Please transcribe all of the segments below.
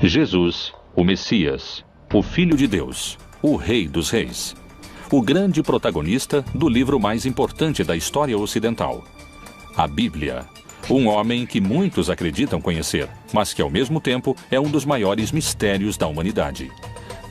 Jesus, o Messias, o Filho de Deus, o Rei dos Reis. O grande protagonista do livro mais importante da história ocidental, a Bíblia. Um homem que muitos acreditam conhecer, mas que ao mesmo tempo é um dos maiores mistérios da humanidade.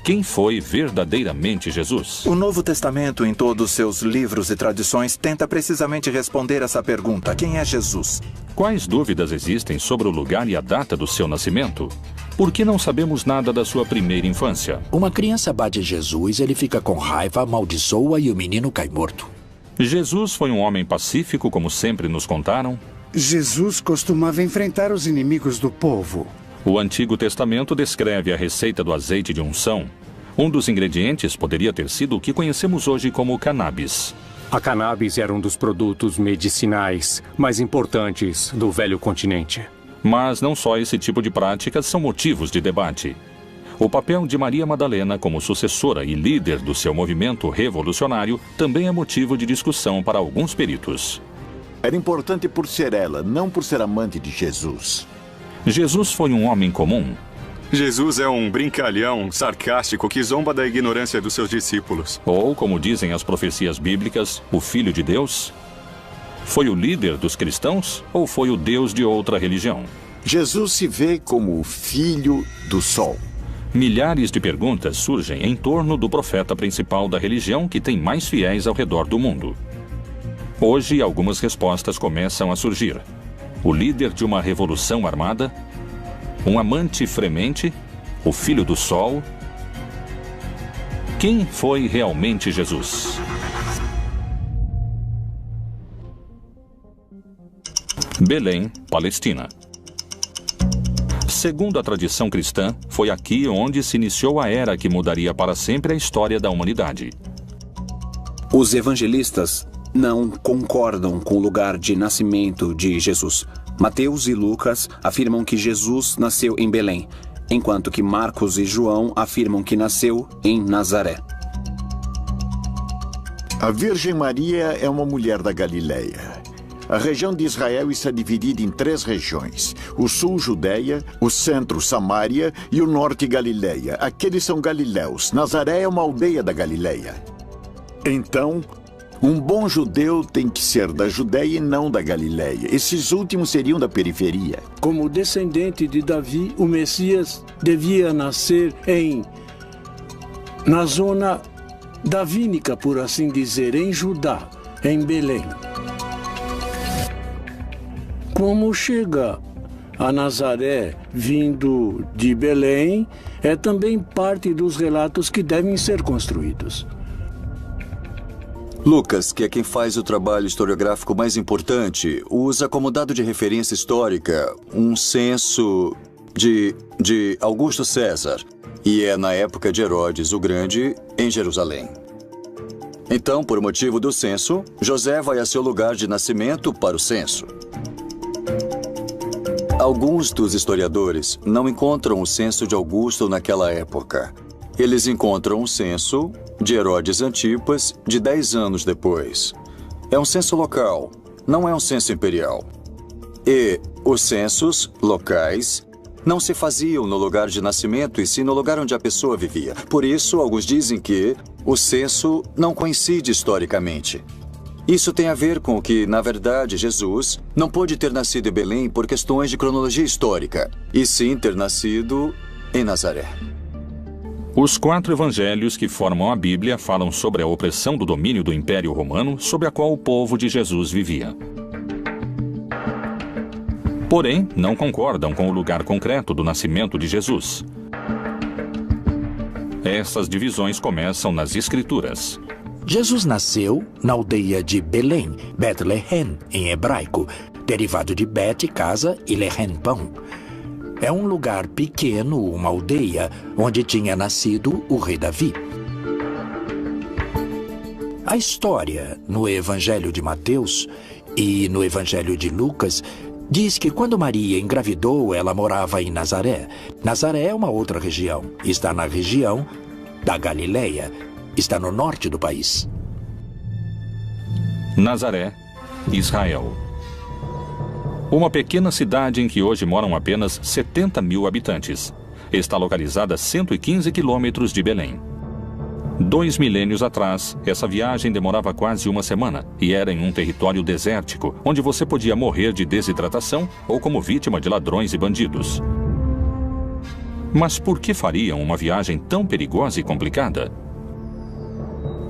Quem foi verdadeiramente Jesus? O Novo Testamento, em todos seus livros e tradições, tenta precisamente responder essa pergunta: quem é Jesus? Quais dúvidas existem sobre o lugar e a data do seu nascimento? Por que não sabemos nada da sua primeira infância? Uma criança bate Jesus, ele fica com raiva, amaldiçoa e o menino cai morto. Jesus foi um homem pacífico, como sempre nos contaram? Jesus costumava enfrentar os inimigos do povo. O Antigo Testamento descreve a receita do azeite de unção. Um dos ingredientes poderia ter sido o que conhecemos hoje como cannabis. A cannabis era um dos produtos medicinais mais importantes do velho continente. Mas não só esse tipo de práticas são motivos de debate. O papel de Maria Madalena como sucessora e líder do seu movimento revolucionário também é motivo de discussão para alguns peritos. Era importante por ser ela, não por ser amante de Jesus. Jesus foi um homem comum? Jesus é um brincalhão sarcástico que zomba da ignorância dos seus discípulos. Ou, como dizem as profecias bíblicas, o Filho de Deus? Foi o líder dos cristãos ou foi o Deus de outra religião? Jesus se vê como o Filho do Sol. Milhares de perguntas surgem em torno do profeta principal da religião que tem mais fiéis ao redor do mundo. Hoje, algumas respostas começam a surgir. O líder de uma revolução armada? Um amante fremente? O Filho do Sol? Quem foi realmente Jesus? Belém, Palestina. Segundo a tradição cristã, foi aqui onde se iniciou a era que mudaria para sempre a história da humanidade. Os evangelistas não concordam com o lugar de nascimento de Jesus. Mateus e Lucas afirmam que Jesus nasceu em Belém, enquanto que Marcos e João afirmam que nasceu em Nazaré. A Virgem Maria é uma mulher da Galileia. A região de Israel está dividida em 3 regiões: o sul, Judeia, o centro, Samária e o norte, Galileia. Aqueles são galileus. Nazaré é uma aldeia da Galileia. Então, um bom judeu tem que ser da Judeia e não da Galileia. Esses últimos seriam da periferia. Como descendente de Davi, o Messias devia nascer na zona davínica, por assim dizer, em Judá, em Belém. Como chega a Nazaré vindo de Belém, é também parte dos relatos que devem ser construídos. Lucas, que é quem faz o trabalho historiográfico mais importante, usa como dado de referência histórica um censo de Augusto César, e é na época de Herodes o Grande, em Jerusalém. Então, por motivo do censo, José vai a seu lugar de nascimento para o censo. Alguns dos historiadores não encontram o censo de Augusto naquela época. Eles encontram o censo de Herodes Antipas de 10 anos depois. É um censo local, não é um censo imperial. E os censos locais não se faziam no lugar de nascimento, e sim no lugar onde a pessoa vivia. Por isso, alguns dizem que o censo não coincide historicamente. Isso tem a ver com que, na verdade, Jesus não pôde ter nascido em Belém por questões de cronologia histórica, e sim ter nascido em Nazaré. Os 4 evangelhos que formam a Bíblia falam sobre a opressão do domínio do Império Romano sobre a qual o povo de Jesus vivia. Porém, não concordam com o lugar concreto do nascimento de Jesus. Essas divisões começam nas Escrituras. Jesus nasceu na aldeia de Belém, Bethlehem, em hebraico, derivado de Bet, casa, e Lehem, pão. É um lugar pequeno, uma aldeia, onde tinha nascido o rei Davi. A história no Evangelho de Mateus e no Evangelho de Lucas diz que quando Maria engravidou, ela morava em Nazaré. Nazaré é uma outra região. Está na região da Galileia. Está no norte do país. Nazaré, Israel. Uma pequena cidade em que hoje moram apenas 70 mil habitantes. está localizada a 115 quilômetros de Belém. 2 milênios atrás, essa viagem demorava quase uma semana e era em um território desértico, onde você podia morrer de desidratação ou como vítima de ladrões e bandidos. Mas por que fariam uma viagem tão perigosa e complicada?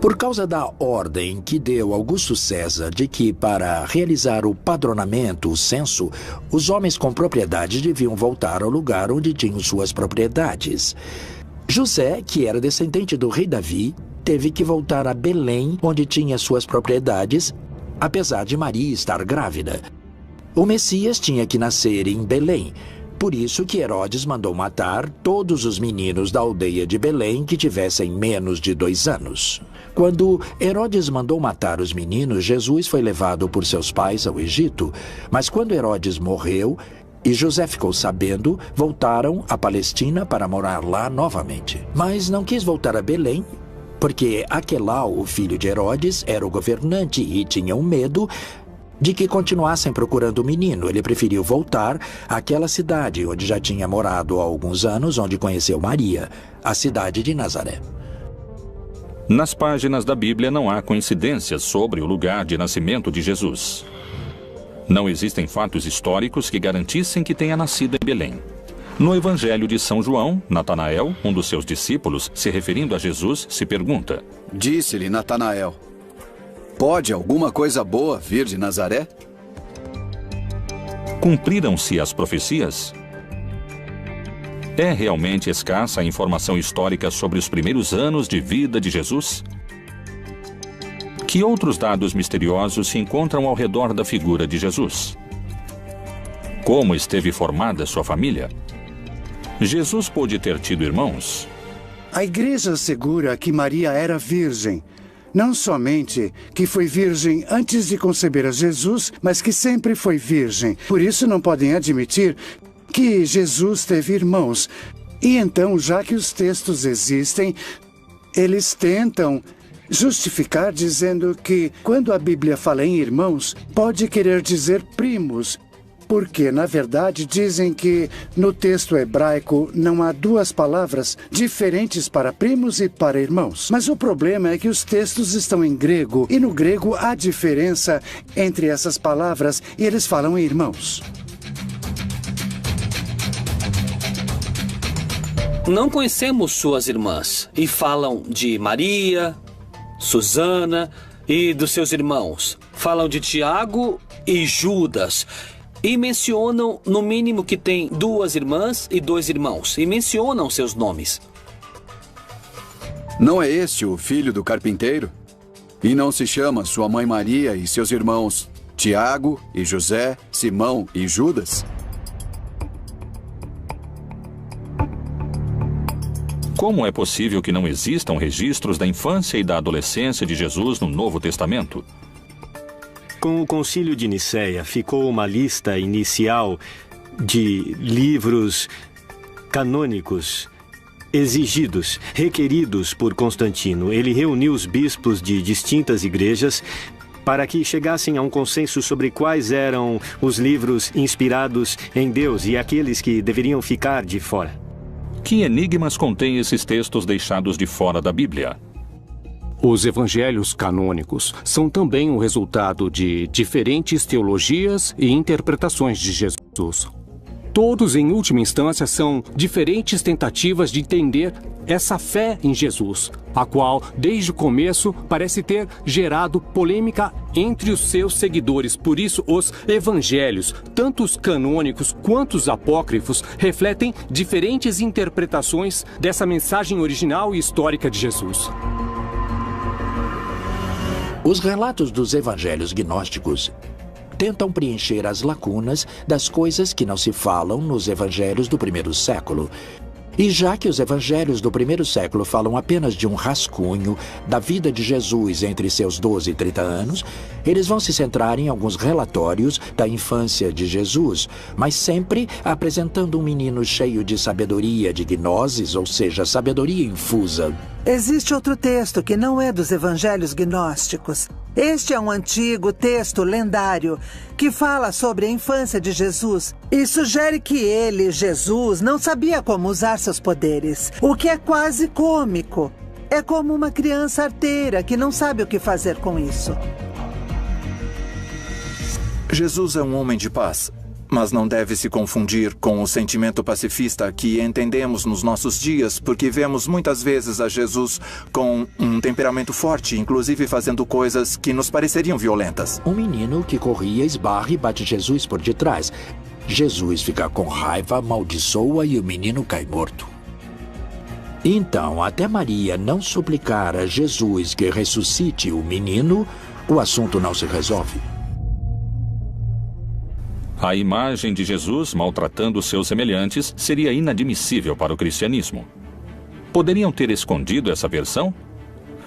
Por causa da ordem que deu Augusto César de que, para realizar o padronamento, o censo, os homens com propriedades deviam voltar ao lugar onde tinham suas propriedades. José, que era descendente do rei Davi, teve que voltar a Belém, onde tinha suas propriedades, apesar de Maria estar grávida. O Messias tinha que nascer em Belém. Por isso que Herodes mandou matar todos os meninos da aldeia de Belém que tivessem menos de 2 anos. Quando Herodes mandou matar os meninos, Jesus foi levado por seus pais ao Egito. Mas quando Herodes morreu e José ficou sabendo, voltaram à Palestina para morar lá novamente. Mas não quis voltar a Belém, porque Aquelau, o filho de Herodes, era o governante e tinha um medo de que continuassem procurando o menino. Ele preferiu voltar àquela cidade onde já tinha morado há alguns anos, onde conheceu Maria, a cidade de Nazaré. Nas páginas da Bíblia não há coincidências sobre o lugar de nascimento de Jesus. Não existem fatos históricos que garantissem que tenha nascido em Belém. No Evangelho de São João, Natanael, um dos seus discípulos, se referindo a Jesus, se pergunta: Disse-lhe Natanael: Pode alguma coisa boa vir de Nazaré? Cumpriram-se as profecias? É realmente escassa a informação histórica sobre os primeiros anos de vida de Jesus? Que outros dados misteriosos se encontram ao redor da figura de Jesus? Como esteve formada sua família? Jesus pôde ter tido irmãos? A igreja assegura que Maria era virgem. Não somente que foi virgem antes de conceber a Jesus, mas que sempre foi virgem. Por isso não podem admitir que Jesus teve irmãos. E então, já que os textos existem, eles tentam justificar dizendo que, quando a Bíblia fala em irmãos, pode querer dizer primos, porque, na verdade, dizem que no texto hebraico não há 2 palavras diferentes para primos e para irmãos. Mas o problema é que os textos estão em grego, e no grego há diferença entre essas palavras, e eles falam em irmãos. Não conhecemos suas irmãs, e falam de Maria, Susana e dos seus irmãos. Falam de Tiago e Judas. E mencionam, no mínimo, que tem 2 irmãs e 2 irmãos. E mencionam seus nomes. Não é este o filho do carpinteiro? E não se chama sua mãe Maria e seus irmãos Tiago e José, Simão e Judas? Como é possível que não existam registros da infância e da adolescência de Jesus no Novo Testamento? Com o Concílio de Nicéia, ficou uma lista inicial de livros canônicos exigidos, requeridos por Constantino. Ele reuniu os bispos de distintas igrejas para que chegassem a um consenso sobre quais eram os livros inspirados em Deus e aqueles que deveriam ficar de fora. Que enigmas contêm esses textos deixados de fora da Bíblia? Os evangelhos canônicos são também o resultado de diferentes teologias e interpretações de Jesus. Todos, em última instância, são diferentes tentativas de entender essa fé em Jesus, a qual, desde o começo, parece ter gerado polêmica entre os seus seguidores. Por isso, os evangelhos, tanto os canônicos quanto os apócrifos, refletem diferentes interpretações dessa mensagem original e histórica de Jesus. Os relatos dos evangelhos gnósticos tentam preencher as lacunas das coisas que não se falam nos evangelhos do primeiro século. E já que os evangelhos do primeiro século falam apenas de um rascunho da vida de Jesus entre seus 12 e 30 anos, eles vão se centrar em alguns relatórios da infância de Jesus, mas sempre apresentando um menino cheio de sabedoria de gnoses, ou seja, sabedoria infusa Existe outro texto que não é dos evangelhos gnósticos. Este é um antigo texto lendário que fala sobre a infância de Jesus e sugere que ele, Jesus, não sabia como usar seus poderes, o que é quase cômico. É como uma criança arteira que não sabe o que fazer com isso. Jesus é um homem de paz, mas não deve se confundir com o sentimento pacifista que entendemos nos nossos dias, porque vemos muitas vezes a Jesus com um temperamento forte, inclusive fazendo coisas que nos pareceriam violentas. Um menino que corria, esbarra e bate Jesus por detrás. Jesus fica com raiva, amaldiçoa e o menino cai morto. Então, até Maria não suplicar a Jesus que ressuscite o menino, o assunto não se resolve. A imagem de Jesus maltratando seus semelhantes seria inadmissível para o cristianismo. Poderiam ter escondido essa versão?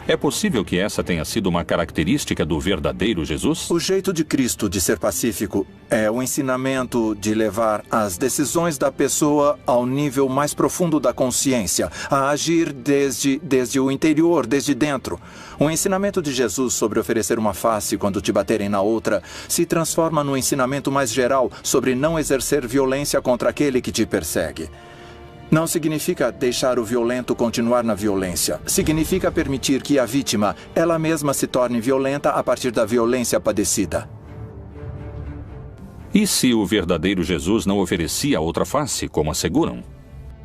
É possível que essa tenha sido uma característica do verdadeiro Jesus? O jeito de Cristo de ser pacífico é o ensinamento de levar as decisões da pessoa ao nível mais profundo da consciência, a agir desde o interior, desde dentro. O ensinamento de Jesus sobre oferecer uma face quando te baterem na outra se transforma no ensinamento mais geral sobre não exercer violência contra aquele que te persegue. Não significa deixar o violento continuar na violência. Significa permitir que a vítima, ela mesma, se torne violenta a partir da violência padecida. E se o verdadeiro Jesus não oferecia outra face, como asseguram?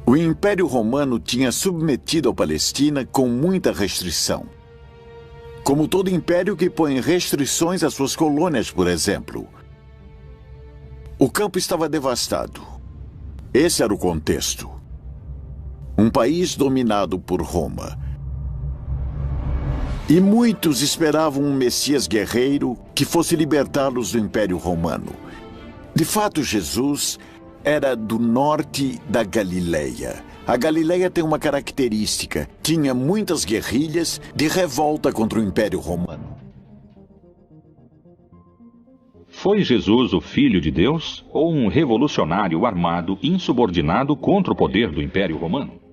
O Império Romano tinha submetido a Palestina com muita restrição. Como todo império que põe restrições às suas colônias, por exemplo. O campo estava devastado. Esse era o contexto. Um país dominado por Roma. E muitos esperavam um Messias guerreiro que fosse libertá-los do Império Romano. De fato, Jesus era do norte da Galileia. A Galileia tem uma característica: tinha muitas guerrilhas de revolta contra o Império Romano. Foi Jesus o Filho de Deus ou um revolucionário armado insubordinado contra o poder do Império Romano?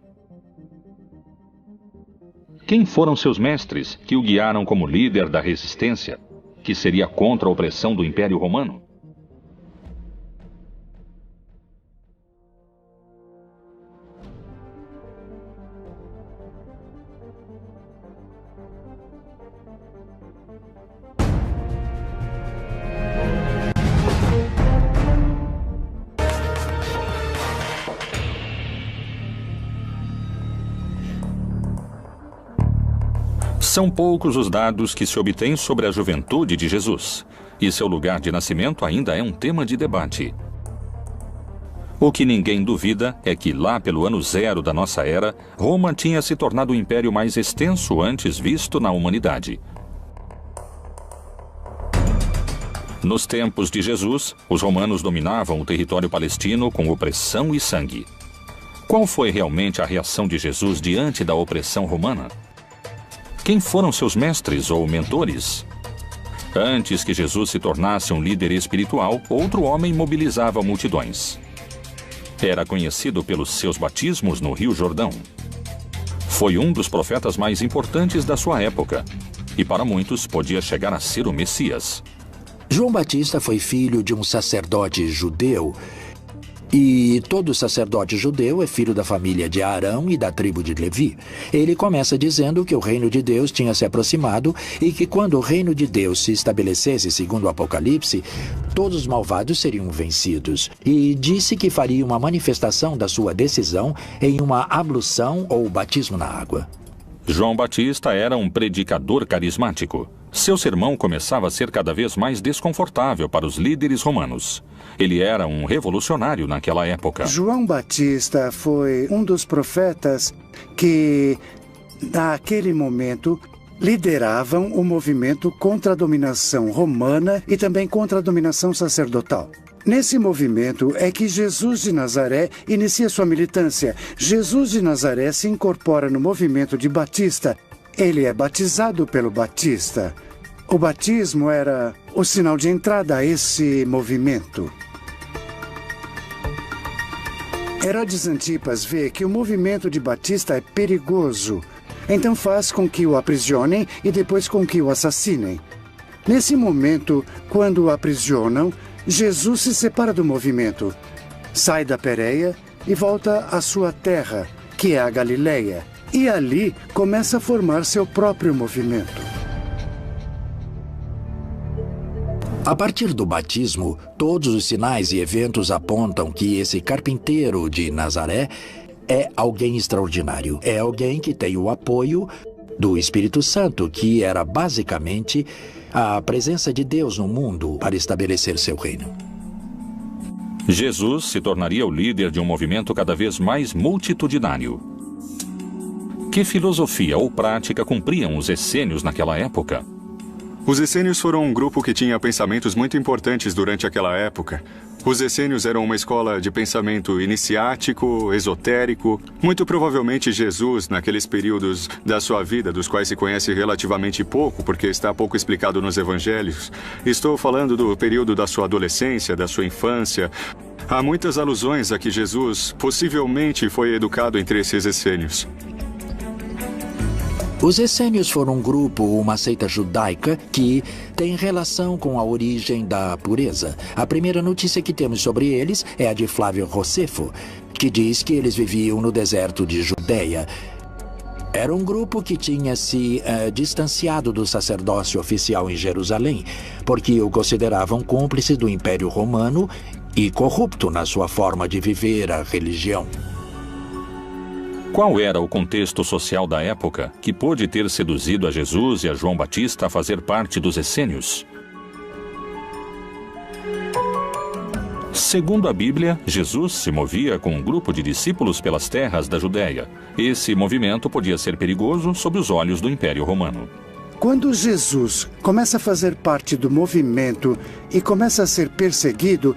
Quem foram seus mestres que o guiaram como líder da resistência, que seria contra a opressão do Império Romano? São poucos os dados que se obtêm sobre a juventude de Jesus, e seu lugar de nascimento ainda é um tema de debate. O que ninguém duvida é que lá pelo ano 0 da nossa era, Roma tinha se tornado o império mais extenso antes visto na humanidade. Nos tempos de Jesus, os romanos dominavam o território palestino com opressão e sangue. Qual foi realmente a reação de Jesus diante da opressão romana? Quem foram seus mestres ou mentores? Antes que Jesus se tornasse um líder espiritual, outro homem mobilizava multidões. Era conhecido pelos seus batismos no Rio Jordão. Foi um dos profetas mais importantes da sua época, e para muitos podia chegar a ser o Messias. João Batista foi filho de um sacerdote judeu. E todo sacerdote judeu é filho da família de Arão e da tribo de Levi. Ele começa dizendo que o reino de Deus tinha se aproximado e que quando o reino de Deus se estabelecesse, segundo o Apocalipse, todos os malvados seriam vencidos. E disse que faria uma manifestação da sua decisão em uma ablução ou batismo na água. João Batista era um predicador carismático. Seu sermão começava a ser cada vez mais desconfortável para os líderes romanos. Ele era um revolucionário naquela época. João Batista foi um dos profetas que, naquele momento, lideravam o movimento contra a dominação romana e também contra a dominação sacerdotal. Nesse movimento é que Jesus de Nazaré inicia sua militância. Jesus de Nazaré se incorpora no movimento de Batista. Ele é batizado pelo Batista. O batismo era o sinal de entrada a esse movimento. Herodes Antipas vê que o movimento de Batista é perigoso. Então faz com que o aprisionem e depois com que o assassinem. Nesse momento, quando o aprisionam, Jesus se separa do movimento, sai da Pérea e volta à sua terra, que é a Galileia, e ali começa a formar seu próprio movimento. A partir do batismo, todos os sinais e eventos apontam que esse carpinteiro de Nazaré é alguém extraordinário. É alguém que tem o apoio do Espírito Santo, que era basicamente a presença de Deus no mundo para estabelecer seu reino. Jesus se tornaria o líder de um movimento cada vez mais multitudinário. Que filosofia ou prática cumpriam os essênios naquela época? Os essênios foram um grupo que tinha pensamentos muito importantes durante aquela época. Os essênios eram uma escola de pensamento iniciático, esotérico. Muito provavelmente Jesus, naqueles períodos da sua vida, dos quais se conhece relativamente pouco, porque está pouco explicado nos evangelhos. Estou falando do período da sua adolescência, da sua infância. Há muitas alusões a que Jesus possivelmente foi educado entre esses essênios. Os essênios foram um grupo, uma seita judaica que tem relação com a origem da pureza. A primeira notícia que temos sobre eles é a de Flávio Josefo, que diz que eles viviam no deserto de Judeia. Era um grupo que tinha se distanciado do sacerdócio oficial em Jerusalém, porque o consideravam cúmplice do Império Romano e corrupto na sua forma de viver a religião. Qual era o contexto social da época que pôde ter seduzido a Jesus e a João Batista a fazer parte dos essênios? Segundo a Bíblia, Jesus se movia com um grupo de discípulos pelas terras da Judéia. Esse movimento podia ser perigoso sob os olhos do Império Romano. Quando Jesus começa a fazer parte do movimento e começa a ser perseguido,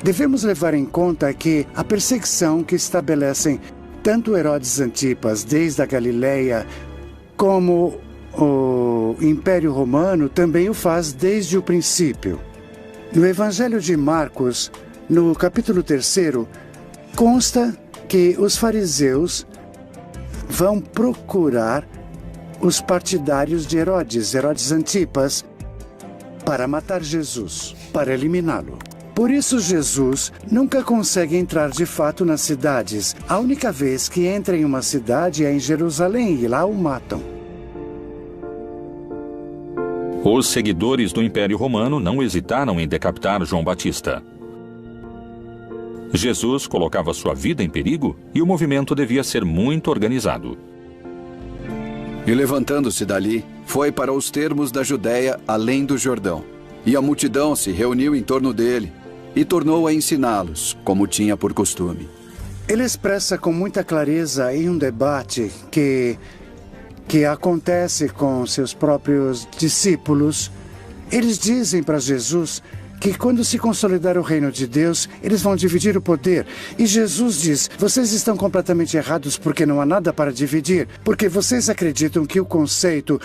devemos levar em conta que a perseguição que estabelecem tanto Herodes Antipas, desde a Galileia, como o Império Romano também o faz desde o princípio. No Evangelho de Marcos, no capítulo 3, consta que os fariseus vão procurar os partidários de Herodes Antipas, para matar Jesus, para eliminá-lo. Por isso, Jesus nunca consegue entrar de fato nas cidades. A única vez que entra em uma cidade é em Jerusalém e lá o matam. Os seguidores do Império Romano não hesitaram em decapitar João Batista. Jesus colocava sua vida em perigo e o movimento devia ser muito organizado. E levantando-se dali, foi para os termos da Judéia, além do Jordão. E a multidão se reuniu em torno dele e tornou a ensiná-los, como tinha por costume. Ele expressa com muita clareza em um debate que acontece com seus próprios discípulos. Eles dizem para Jesus que quando se consolidar o reino de Deus, eles vão dividir o poder. E Jesus diz, vocês estão completamente errados porque não há nada para dividir. Porque vocês acreditam que o conceito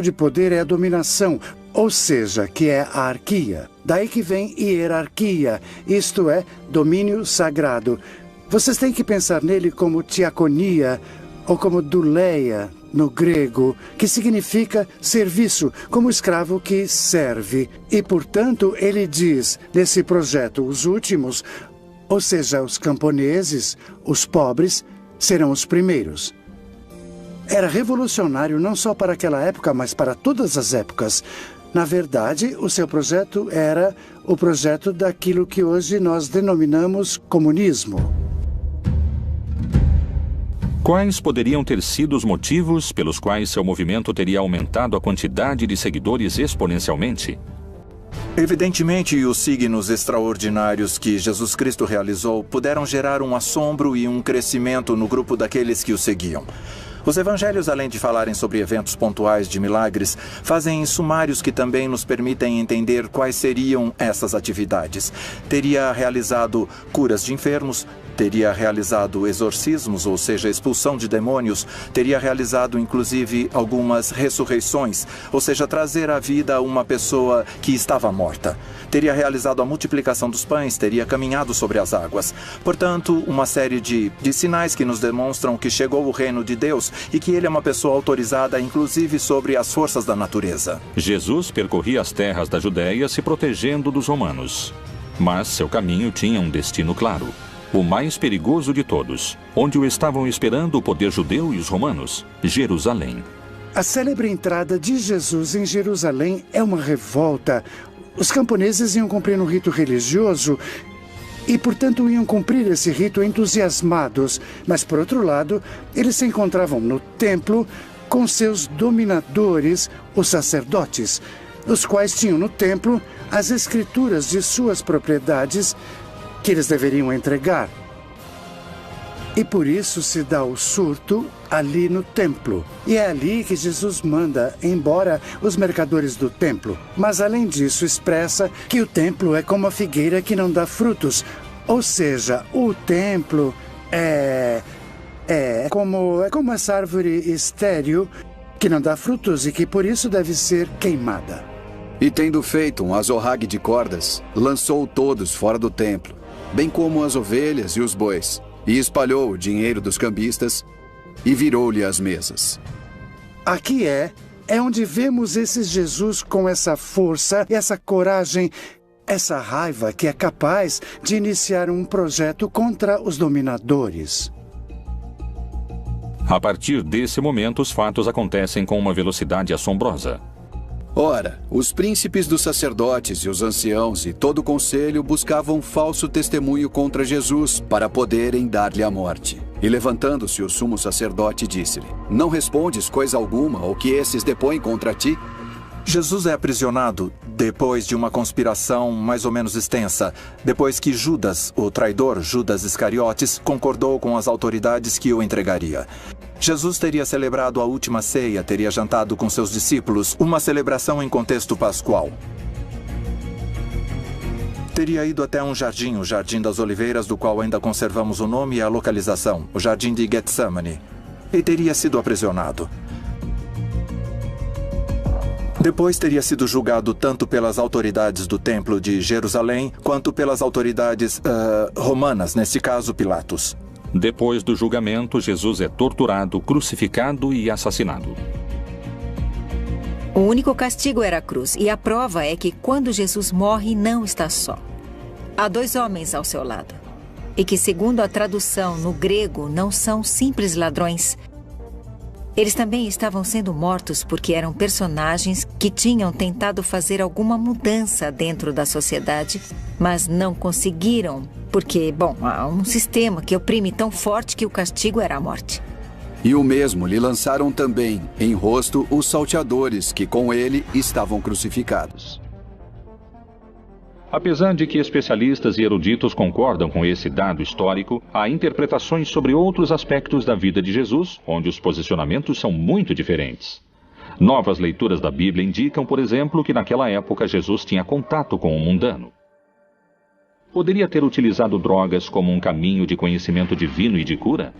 de poder é a dominação, ou seja, que é a arquia. Daí que vem hierarquia, isto é, domínio sagrado. Vocês têm que pensar nele como diaconia ou como douleia, no grego, que significa serviço, como escravo que serve. E, portanto, ele diz, nesse projeto, os últimos, ou seja, os camponeses, os pobres, serão os primeiros. Era revolucionário não só para aquela época, mas para todas as épocas. Na verdade, o seu projeto era o projeto daquilo que hoje nós denominamos comunismo. Quais poderiam ter sido os motivos pelos quais seu movimento teria aumentado a quantidade de seguidores exponencialmente? Evidentemente, os signos extraordinários que Jesus Cristo realizou puderam gerar um assombro e um crescimento no grupo daqueles que o seguiam. Os evangelhos, além de falarem sobre eventos pontuais de milagres, fazem sumários que também nos permitem entender quais seriam essas atividades. Teria realizado curas de enfermos, teria realizado exorcismos, ou seja, expulsão de demônios, teria realizado inclusive algumas ressurreições, ou seja, trazer à vida uma pessoa que estava morta. Teria realizado a multiplicação dos pães, teria caminhado sobre as águas. Portanto, uma série de sinais que nos demonstram que chegou o reino de Deus e que ele é uma pessoa autorizada, inclusive sobre as forças da natureza. Jesus percorria as terras da Judéia se protegendo dos romanos. Mas seu caminho tinha um destino claro. O mais perigoso de todos, onde o estavam esperando o poder judeu e os romanos, Jerusalém. A célebre entrada de Jesus em Jerusalém é uma revolta. Os camponeses iam cumprir um rito religioso e, portanto, iam cumprir esse rito entusiasmados. Mas, por outro lado, eles se encontravam no templo com seus dominadores, os sacerdotes, os quais tinham no templo as escrituras de suas propriedades que eles deveriam entregar. E por isso se dá o surto ali no templo. E é ali que Jesus manda embora os mercadores do templo. Mas além disso expressa que o templo é como a figueira que não dá frutos. Ou seja, o templo é como essa árvore estéril que não dá frutos e que por isso deve ser queimada. E tendo feito um azorrague de cordas, lançou todos fora do templo, bem como as ovelhas e os bois, e espalhou o dinheiro dos cambistas e virou-lhe as mesas. Aqui é onde vemos esse Jesus com essa força, essa coragem, essa raiva que é capaz de iniciar um projeto contra os dominadores. A partir desse momento, os fatos acontecem com uma velocidade assombrosa. Ora, os príncipes dos sacerdotes e os anciãos e todo o conselho buscavam falso testemunho contra Jesus para poderem dar-lhe a morte. E levantando-se o sumo sacerdote disse-lhe: Não respondes coisa alguma ao que esses depõem contra ti? Jesus é aprisionado depois de uma conspiração mais ou menos extensa, depois que Judas, o traidor Judas Iscariotes, concordou com as autoridades que o entregaria. Jesus teria celebrado a última ceia, teria jantado com seus discípulos, uma celebração em contexto pascual. Teria ido até um jardim, o Jardim das Oliveiras, do qual ainda conservamos o nome e a localização, o Jardim de Getsemane, e teria sido aprisionado. Depois teria sido julgado tanto pelas autoridades do Templo de Jerusalém, quanto pelas autoridades romanas, nesse caso Pilatos. Depois do julgamento, Jesus é torturado, crucificado e assassinado. O único castigo era a cruz, e a prova é que quando Jesus morre, não está só. Há 2 homens ao seu lado, e que, segundo a tradução no grego, não são simples ladrões. Eles também estavam sendo mortos porque eram personagens que tinham tentado fazer alguma mudança dentro da sociedade, mas não conseguiram, porque, há um sistema que oprime tão forte que o castigo era a morte. E o mesmo lhe lançaram também em rosto os salteadores que com ele estavam crucificados. Apesar de que especialistas e eruditos concordam com esse dado histórico, há interpretações sobre outros aspectos da vida de Jesus, onde os posicionamentos são muito diferentes. Novas leituras da Bíblia indicam, por exemplo, que naquela época Jesus tinha contato com o mundano. Poderia ter utilizado drogas como um caminho de conhecimento divino e de cura?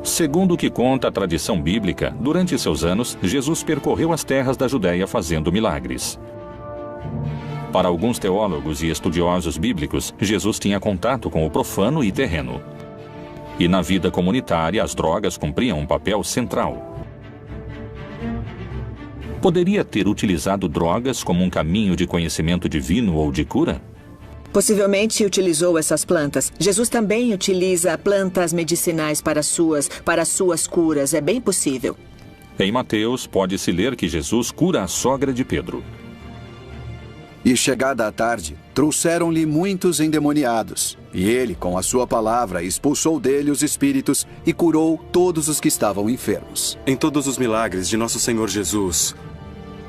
Segundo o que conta a tradição bíblica, durante seus anos, Jesus percorreu as terras da Judéia fazendo milagres. Para alguns teólogos e estudiosos bíblicos, Jesus tinha contato com o profano e terreno. E na vida comunitária, as drogas cumpriam um papel central. Poderia ter utilizado drogas como um caminho de conhecimento divino ou de cura? Possivelmente utilizou essas plantas. Jesus também utiliza plantas medicinais para suas curas. É bem possível. Em Mateus, pode-se ler que Jesus cura a sogra de Pedro. E chegada a tarde, trouxeram-lhe muitos endemoniados. E ele, com a sua palavra, expulsou dele os espíritos e curou todos os que estavam enfermos. Em todos os milagres de nosso Senhor Jesus,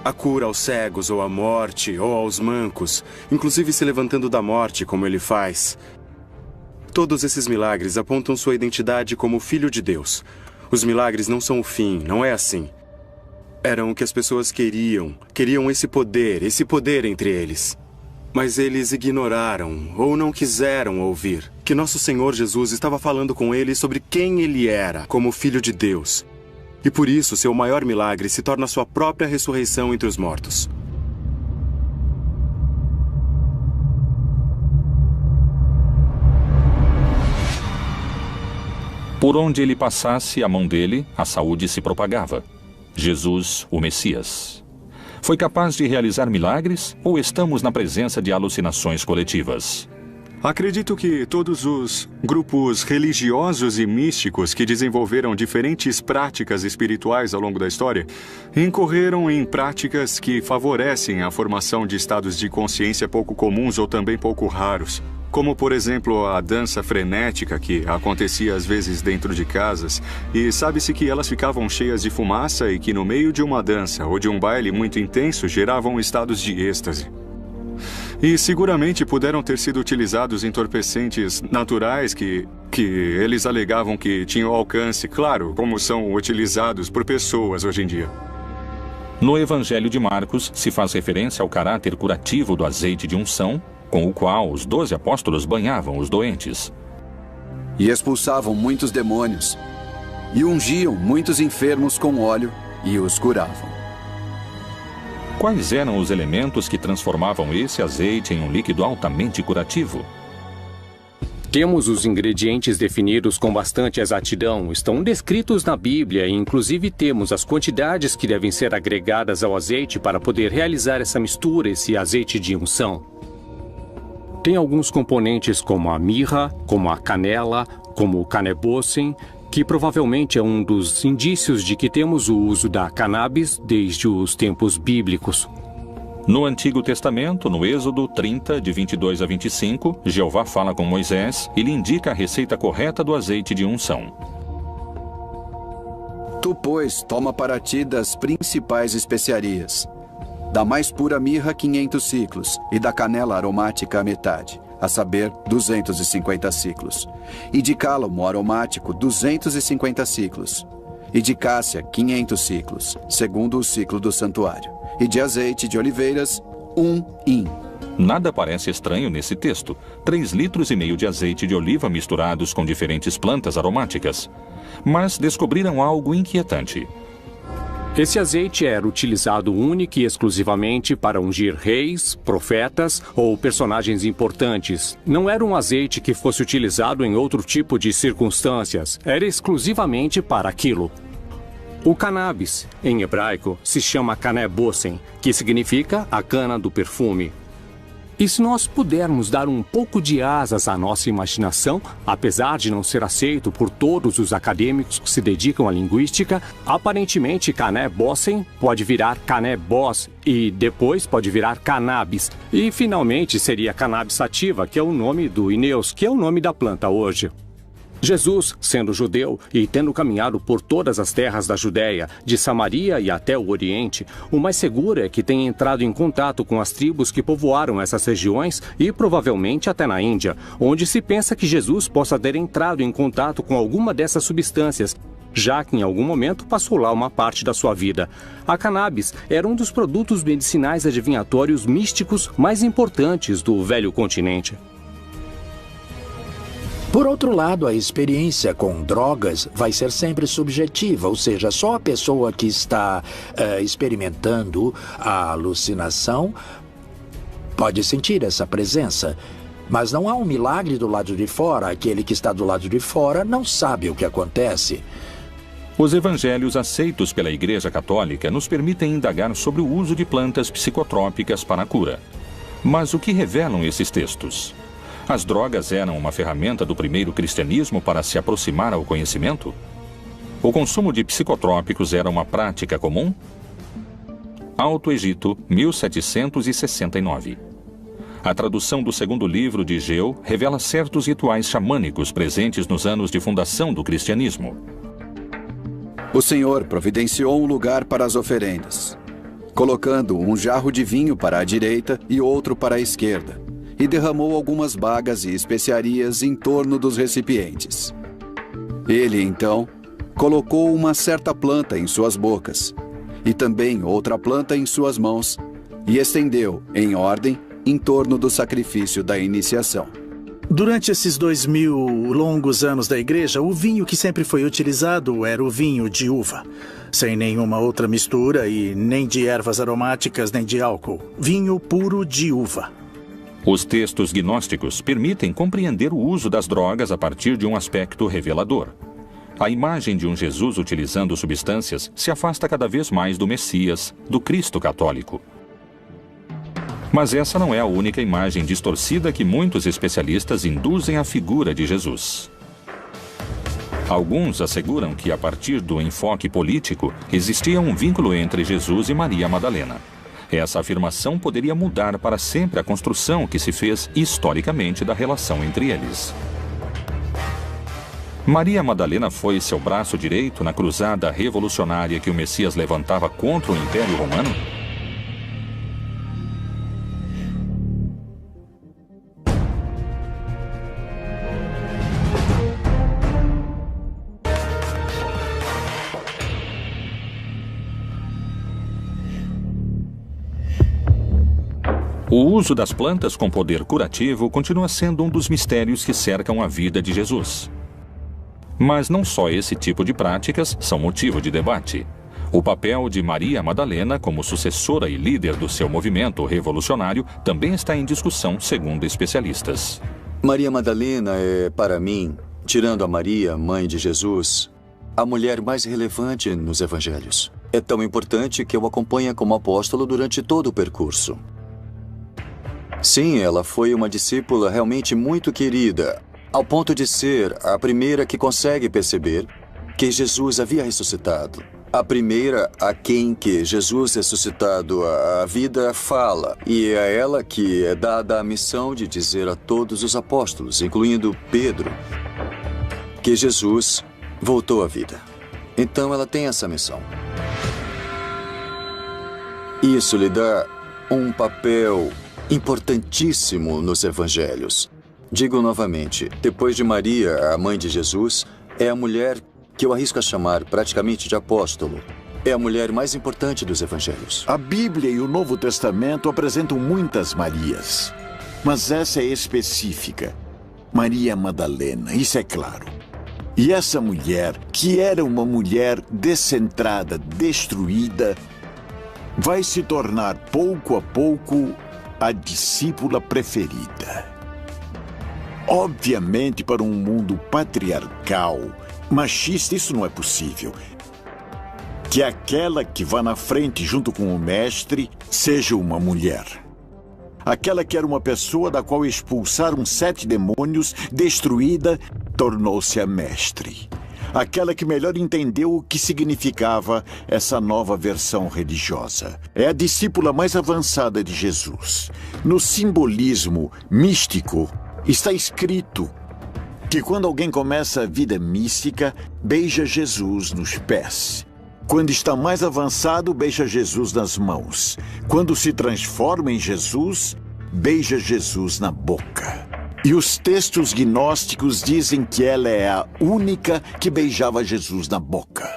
a cura aos cegos, ou à morte, ou aos mancos, inclusive se levantando da morte, como ele faz. Todos esses milagres apontam sua identidade como Filho de Deus. Os milagres não são o fim, não é assim. Eram o que as pessoas queriam esse poder entre eles. Mas eles ignoraram, ou não quiseram ouvir, que nosso Senhor Jesus estava falando com eles sobre quem ele era, como Filho de Deus. E por isso, seu maior milagre se torna sua própria ressurreição entre os mortos. Por onde ele passasse a mão dele, a saúde se propagava. Jesus, o Messias. Foi capaz de realizar milagres ou estamos na presença de alucinações coletivas? Acredito que todos os grupos religiosos e místicos que desenvolveram diferentes práticas espirituais ao longo da história incorreram em práticas que favorecem a formação de estados de consciência pouco comuns ou também pouco raros. Como, por exemplo, a dança frenética que acontecia às vezes dentro de casas, e sabe-se que elas ficavam cheias de fumaça e que no meio de uma dança ou de um baile muito intenso geravam estados de êxtase. E seguramente puderam ter sido utilizados entorpecentes naturais que eles alegavam que tinham alcance, claro, como são utilizados por pessoas hoje em dia. No Evangelho de Marcos se faz referência ao caráter curativo do azeite de unção, com o qual os 12 apóstolos banhavam os doentes. E expulsavam muitos demônios, e ungiam muitos enfermos com óleo, e os curavam. Quais eram os elementos que transformavam esse azeite em um líquido altamente curativo? Temos os ingredientes definidos com bastante exatidão, estão descritos na Bíblia e inclusive temos as quantidades que devem ser agregadas ao azeite para poder realizar essa mistura, esse azeite de unção. Tem alguns componentes como a mirra, como a canela, como o canebossem, que provavelmente é um dos indícios de que temos o uso da cannabis desde os tempos bíblicos. No Antigo Testamento, no Êxodo 30, de 22 a 25, Jeová fala com Moisés e lhe indica a receita correta do azeite de unção. Tu, pois, toma para ti das principais especiarias. Da mais pura mirra, 500 ciclos, e da canela aromática a metade, a saber, 250 ciclos. E de cálamo aromático, 250 ciclos. E de cássia, 500 ciclos, segundo o ciclo do santuário. E de azeite de oliveiras, 1 hin. Nada parece estranho nesse texto. 3,5 litros de azeite de oliva misturados com diferentes plantas aromáticas. Mas descobriram algo inquietante. Esse azeite era utilizado única e exclusivamente para ungir reis, profetas ou personagens importantes. Não era um azeite que fosse utilizado em outro tipo de circunstâncias. Era exclusivamente para aquilo. O cannabis, em hebraico, se chama canebossem, que significa a cana do perfume. E se nós pudermos dar um pouco de asas à nossa imaginação, apesar de não ser aceito por todos os acadêmicos que se dedicam à linguística, aparentemente canebossem pode virar canebós e depois pode virar cannabis. E finalmente seria cannabis sativa, que é o nome do Ineus, que é o nome da planta hoje. Jesus, sendo judeu e tendo caminhado por todas as terras da Judéia, de Samaria e até o Oriente, o mais seguro é que tenha entrado em contato com as tribos que povoaram essas regiões e provavelmente até na Índia, onde se pensa que Jesus possa ter entrado em contato com alguma dessas substâncias, já que em algum momento passou lá uma parte da sua vida. A cannabis era um dos produtos medicinais adivinhatórios místicos mais importantes do velho continente. Por outro lado, a experiência com drogas vai ser sempre subjetiva, ou seja, só a pessoa que está experimentando a alucinação pode sentir essa presença. Mas não há um milagre do lado de fora, aquele que está do lado de fora não sabe o que acontece. Os evangelhos aceitos pela Igreja Católica nos permitem indagar sobre o uso de plantas psicotrópicas para a cura. Mas o que revelam esses textos? As drogas eram uma ferramenta do primeiro cristianismo para se aproximar ao conhecimento? O consumo de psicotrópicos era uma prática comum? Alto Egito, 1769. A tradução do segundo livro de Geu revela certos rituais xamânicos presentes nos anos de fundação do cristianismo. O Senhor providenciou um lugar para as oferendas, colocando um jarro de vinho para a direita e outro para a esquerda, e derramou algumas bagas e especiarias em torno dos recipientes. Ele, então, colocou uma certa planta em suas bocas, e também outra planta em suas mãos, e estendeu, em ordem, em torno do sacrifício da iniciação. Durante esses 2000 longos anos da igreja, o vinho que sempre foi utilizado era o vinho de uva, sem nenhuma outra mistura e nem de ervas aromáticas nem de álcool. Vinho puro de uva. Os textos gnósticos permitem compreender o uso das drogas a partir de um aspecto revelador. A imagem de um Jesus utilizando substâncias se afasta cada vez mais do Messias, do Cristo católico. Mas essa não é a única imagem distorcida que muitos especialistas induzem à figura de Jesus. Alguns asseguram que, a partir do enfoque político, existia um vínculo entre Jesus e Maria Madalena. Essa afirmação poderia mudar para sempre a construção que se fez historicamente da relação entre eles. Maria Madalena foi seu braço direito na cruzada revolucionária que o Messias levantava contra o Império Romano? O uso das plantas com poder curativo continua sendo um dos mistérios que cercam a vida de Jesus. Mas não só esse tipo de práticas são motivo de debate. O papel de Maria Madalena como sucessora e líder do seu movimento revolucionário também está em discussão, segundo especialistas. Maria Madalena é, para mim, tirando a Maria, mãe de Jesus, a mulher mais relevante nos evangelhos. É tão importante que eu acompanho como apóstolo durante todo o percurso. Sim, ela foi uma discípula realmente muito querida, ao ponto de ser a primeira que consegue perceber que Jesus havia ressuscitado. A primeira a quem que Jesus ressuscitado a vida fala, e é a ela que é dada a missão de dizer a todos os apóstolos, incluindo Pedro, que Jesus voltou à vida. Então ela tem essa missão. Isso lhe dá um papel importantíssimo nos evangelhos. Digo novamente, depois de Maria, a mãe de Jesus, é a mulher que eu arrisco a chamar praticamente de apóstolo. É a mulher mais importante dos evangelhos. A Bíblia e o Novo Testamento apresentam muitas Marias, mas essa é específica. Maria Madalena, isso é claro. E essa mulher, que era uma mulher descentrada, destruída, vai se tornar pouco a pouco a discípula preferida. Obviamente, para um mundo patriarcal, machista, isso não é possível. Que aquela que vá na frente junto com o mestre seja uma mulher. Aquela que era uma pessoa da qual expulsaram 7 demônios, destruída, tornou-se a mestre. Aquela que melhor entendeu o que significava essa nova versão religiosa. É a discípula mais avançada de Jesus. No simbolismo místico, está escrito que quando alguém começa a vida mística, beija Jesus nos pés. Quando está mais avançado, beija Jesus nas mãos. Quando se transforma em Jesus, beija Jesus na boca. E os textos gnósticos dizem que ela é a única que beijava Jesus na boca.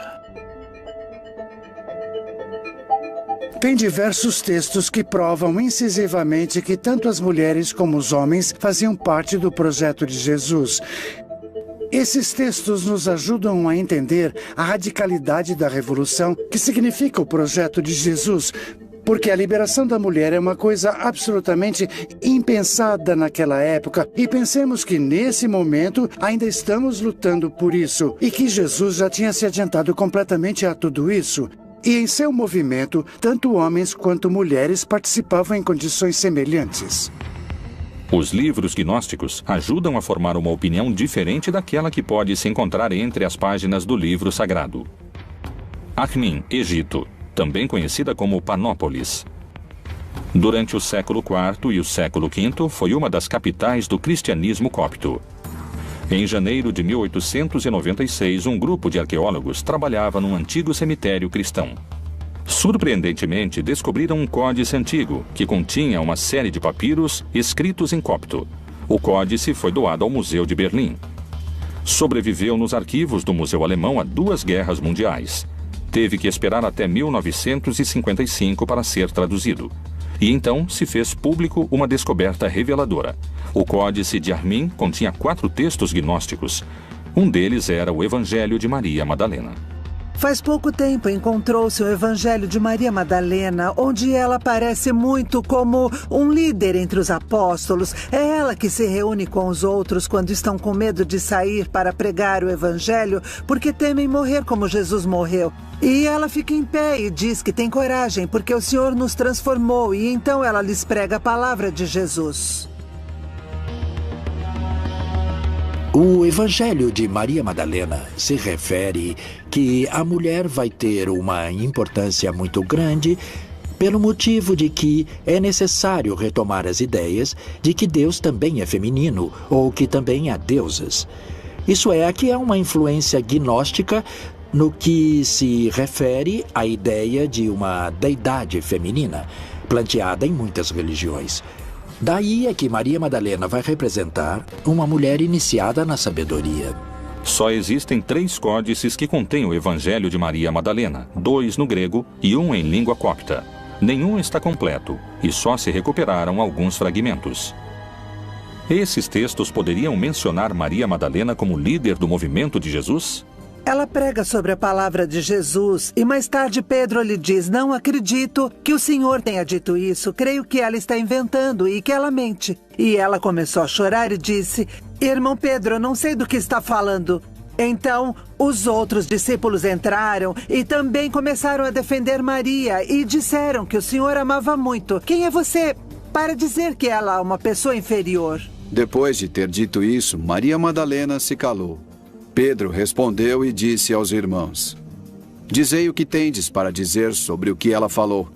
Tem diversos textos que provam incisivamente que tanto as mulheres como os homens faziam parte do projeto de Jesus. Esses textos nos ajudam a entender a radicalidade da revolução que significa o projeto de Jesus, porque a liberação da mulher é uma coisa absolutamente impensada naquela época. E pensemos que, nesse momento, ainda estamos lutando por isso. E que Jesus já tinha se adiantado completamente a tudo isso. E em seu movimento, tanto homens quanto mulheres participavam em condições semelhantes. Os livros gnósticos ajudam a formar uma opinião diferente daquela que pode se encontrar entre as páginas do livro sagrado. Akhmin, Egito, também conhecida como Panópolis. Durante o século IV e o século V, foi uma das capitais do cristianismo copto. Em janeiro de 1896, um grupo de arqueólogos trabalhava num antigo cemitério cristão. Surpreendentemente, descobriram um códice antigo, que continha uma série de papiros escritos em copto. O códice foi doado ao Museu de Berlim. Sobreviveu nos arquivos do Museu Alemão a 2 guerras mundiais. Teve que esperar até 1955 para ser traduzido. E então se fez público uma descoberta reveladora. O Códice de Armin continha 4 textos gnósticos. Um deles era o Evangelho de Maria Madalena. Faz pouco tempo encontrou-se o Evangelho de Maria Madalena, onde ela aparece muito como um líder entre os apóstolos. É ela que se reúne com os outros quando estão com medo de sair para pregar o Evangelho, porque temem morrer como Jesus morreu. E ela fica em pé e diz que tem coragem, porque o Senhor nos transformou, e então ela lhes prega a palavra de Jesus. O Evangelho de Maria Madalena se refere que a mulher vai ter uma importância muito grande pelo motivo de que é necessário retomar as ideias de que Deus também é feminino ou que também há deusas. Isso é, aqui há uma influência gnóstica no que se refere à ideia de uma deidade feminina, planteada em muitas religiões. Daí é que Maria Madalena vai representar uma mulher iniciada na sabedoria. Só existem 3 códices que contêm o Evangelho de Maria Madalena, 2 no grego e 1 em língua copta. Nenhum está completo e só se recuperaram alguns fragmentos. Esses textos poderiam mencionar Maria Madalena como líder do movimento de Jesus? Ela prega sobre a palavra de Jesus e mais tarde Pedro lhe diz: não acredito que o Senhor tenha dito isso, creio que ela está inventando e que ela mente. E ela começou a chorar e disse: irmão Pedro, eu não sei do que está falando. Então, os outros discípulos entraram e também começaram a defender Maria e disseram que o Senhor amava muito. Quem é você para dizer que ela é uma pessoa inferior? Depois de ter dito isso, Maria Madalena se calou. Pedro respondeu e disse aos irmãos: dizei o que tendes para dizer sobre o que ela falou.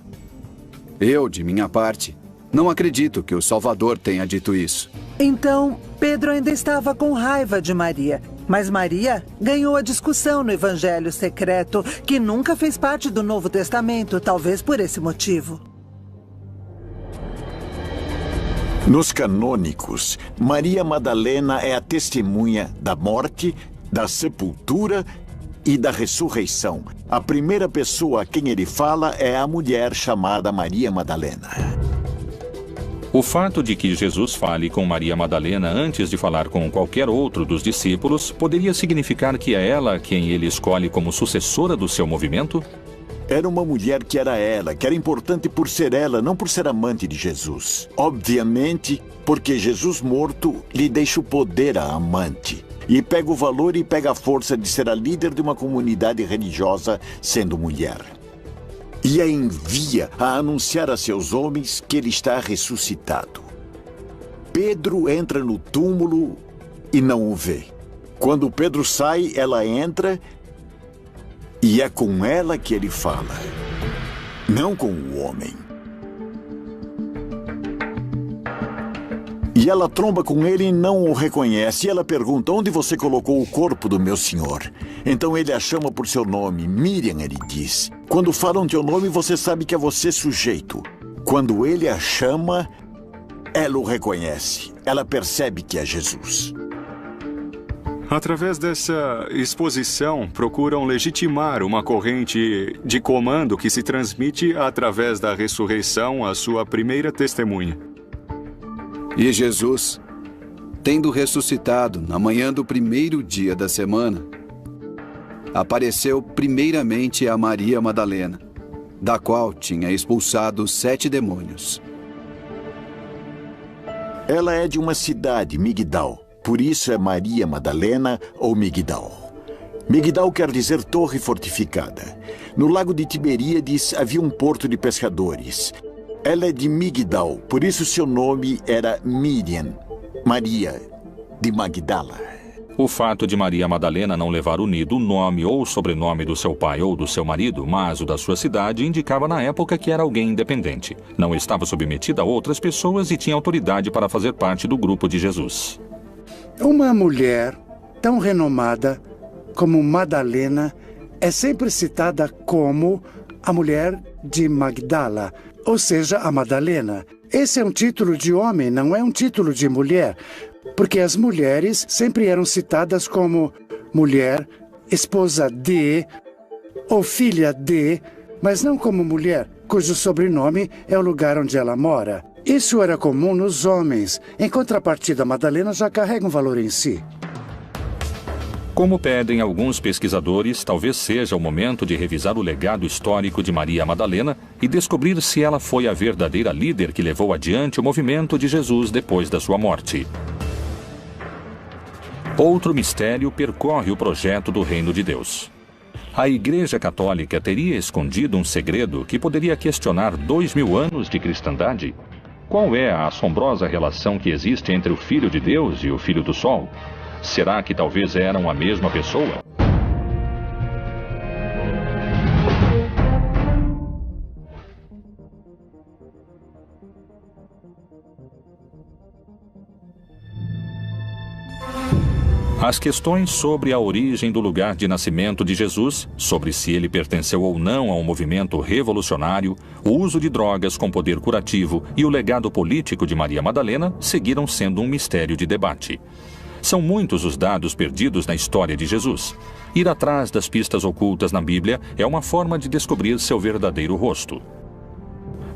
Eu, de minha parte, não acredito que o Salvador tenha dito isso. Então, Pedro ainda estava com raiva de Maria. Mas Maria ganhou a discussão no Evangelho secreto, que nunca fez parte do Novo Testamento, talvez por esse motivo. Nos canônicos, Maria Madalena é a testemunha da morte, da sepultura e da ressurreição. A primeira pessoa a quem ele fala é a mulher chamada Maria Madalena. O fato de que Jesus fale com Maria Madalena antes de falar com qualquer outro dos discípulos poderia significar que é ela quem ele escolhe como sucessora do seu movimento? Era uma mulher que era importante por ser ela, não por ser amante de Jesus. Obviamente, porque Jesus morto lhe deixa o poder à amante. E pega o valor e pega a força de ser a líder de uma comunidade religiosa sendo mulher. E a envia a anunciar a seus homens que ele está ressuscitado. Pedro entra no túmulo e não o vê. Quando Pedro sai, ela entra e é com ela que ele fala, não com o homem. E ela tromba com ele e não o reconhece. E ela pergunta: onde você colocou o corpo do meu senhor? Então ele a chama por seu nome. Miriam, ele diz. Quando falam teu nome, você sabe que é você sujeito. Quando ele a chama, ela o reconhece. Ela percebe que é Jesus. Através dessa exposição, procuram legitimar uma corrente de comando que se transmite através da ressurreição à sua primeira testemunha. E Jesus, tendo ressuscitado na manhã do primeiro dia da semana, apareceu primeiramente a Maria Madalena, da qual tinha expulsado 7 demônios. Ela é de uma cidade, Migdal. Por isso é Maria Madalena ou Migdal. Migdal quer dizer torre fortificada. No lago de Tiberíades havia um porto de pescadores. Ela é de Migdal, por isso seu nome era Miriam, Maria de Magdala. O fato de Maria Madalena não levar unido o nome ou o sobrenome do seu pai ou do seu marido, mas o da sua cidade, indicava na época que era alguém independente. Não estava submetida a outras pessoas e tinha autoridade para fazer parte do grupo de Jesus. Uma mulher tão renomada como Madalena é sempre citada como a mulher de Magdala, ou seja, a Madalena. Esse é um título de homem, não é um título de mulher, porque as mulheres sempre eram citadas como mulher, esposa de ou filha de, mas não como mulher, cujo sobrenome é o lugar onde ela mora. Isso era comum nos homens. Em contrapartida, Madalena já carrega um valor em si. Como pedem alguns pesquisadores, talvez seja o momento de revisar o legado histórico de Maria Madalena e descobrir se ela foi a verdadeira líder que levou adiante o movimento de Jesus depois da sua morte. Outro mistério percorre o projeto do Reino de Deus. A Igreja Católica teria escondido um segredo que poderia questionar 2000 anos de cristandade? Qual é a assombrosa relação que existe entre o Filho de Deus e o Filho do Sol? Será que talvez eram a mesma pessoa? As questões sobre a origem do lugar de nascimento de Jesus, sobre se ele pertenceu ou não a um movimento revolucionário, o uso de drogas com poder curativo e o legado político de Maria Madalena seguiram sendo um mistério de debate. São muitos os dados perdidos na história de Jesus. Ir atrás das pistas ocultas na Bíblia é uma forma de descobrir seu verdadeiro rosto.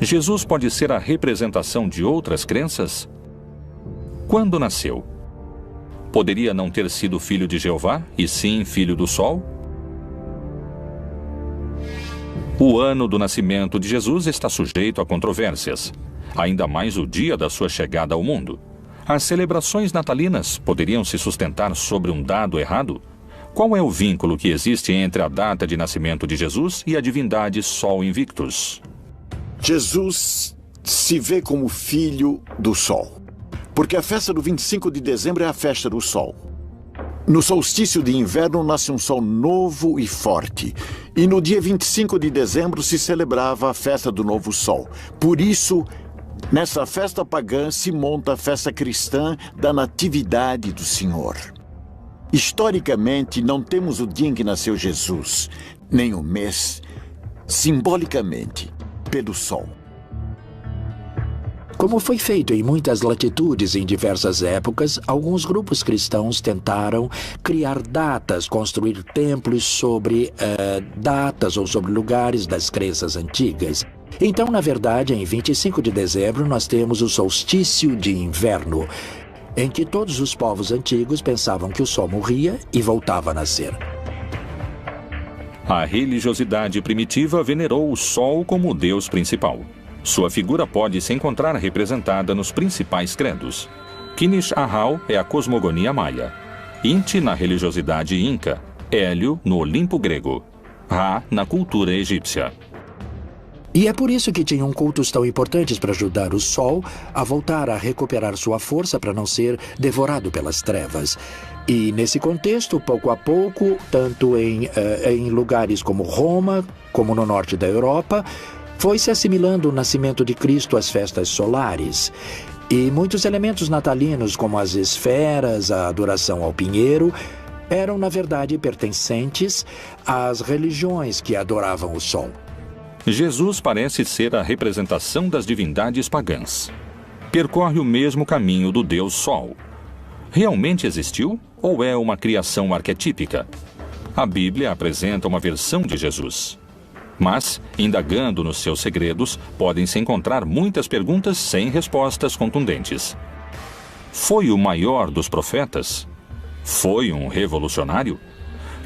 Jesus pode ser a representação de outras crenças? Quando nasceu? Poderia não ter sido filho de Jeová, e sim filho do Sol? O ano do nascimento de Jesus está sujeito a controvérsias, ainda mais o dia da sua chegada ao mundo. As celebrações natalinas poderiam se sustentar sobre um dado errado? Qual é o vínculo que existe entre a data de nascimento de Jesus e a divindade Sol Invictus? Jesus se vê como filho do Sol, porque a festa do 25 de dezembro é a festa do Sol. No solstício de inverno nasce um sol novo e forte, e no dia 25 de dezembro se celebrava a festa do novo Sol. Por isso, nessa festa pagã se monta a festa cristã da Natividade do Senhor. Historicamente, não temos o dia em que nasceu Jesus, nem o mês, simbolicamente, pelo Sol. Como foi feito em muitas latitudes em diversas épocas, alguns grupos cristãos tentaram criar datas, construir templos sobre datas ou sobre lugares das crenças antigas. Então, na verdade, em 25 de dezembro, nós temos o solstício de inverno, em que todos os povos antigos pensavam que o sol morria e voltava a nascer. A religiosidade primitiva venerou o Sol como o deus principal. Sua figura pode se encontrar representada nos principais credos. Kinish Ahau é a cosmogonia maia, Inti na religiosidade inca, Hélio no Olimpo grego, Ra na cultura egípcia. E é por isso que tinham cultos tão importantes para ajudar o Sol a voltar a recuperar sua força para não ser devorado pelas trevas. E nesse contexto, pouco a pouco, tanto em lugares como Roma, como no norte da Europa, foi se assimilando o nascimento de Cristo às festas solares. E muitos elementos natalinos, como as esferas, a adoração ao pinheiro, eram, na verdade, pertencentes às religiões que adoravam o Sol. Jesus parece ser a representação das divindades pagãs. Percorre o mesmo caminho do Deus Sol. Realmente existiu ou é uma criação arquetípica? A Bíblia apresenta uma versão de Jesus. Mas, indagando nos seus segredos, podem-se encontrar muitas perguntas sem respostas contundentes. Foi o maior dos profetas? Foi um revolucionário?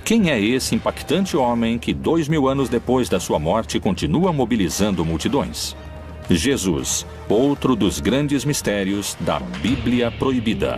Quem é esse impactante homem que 2000 anos depois da sua morte continua mobilizando multidões? Jesus, outro dos grandes mistérios da Bíblia Proibida.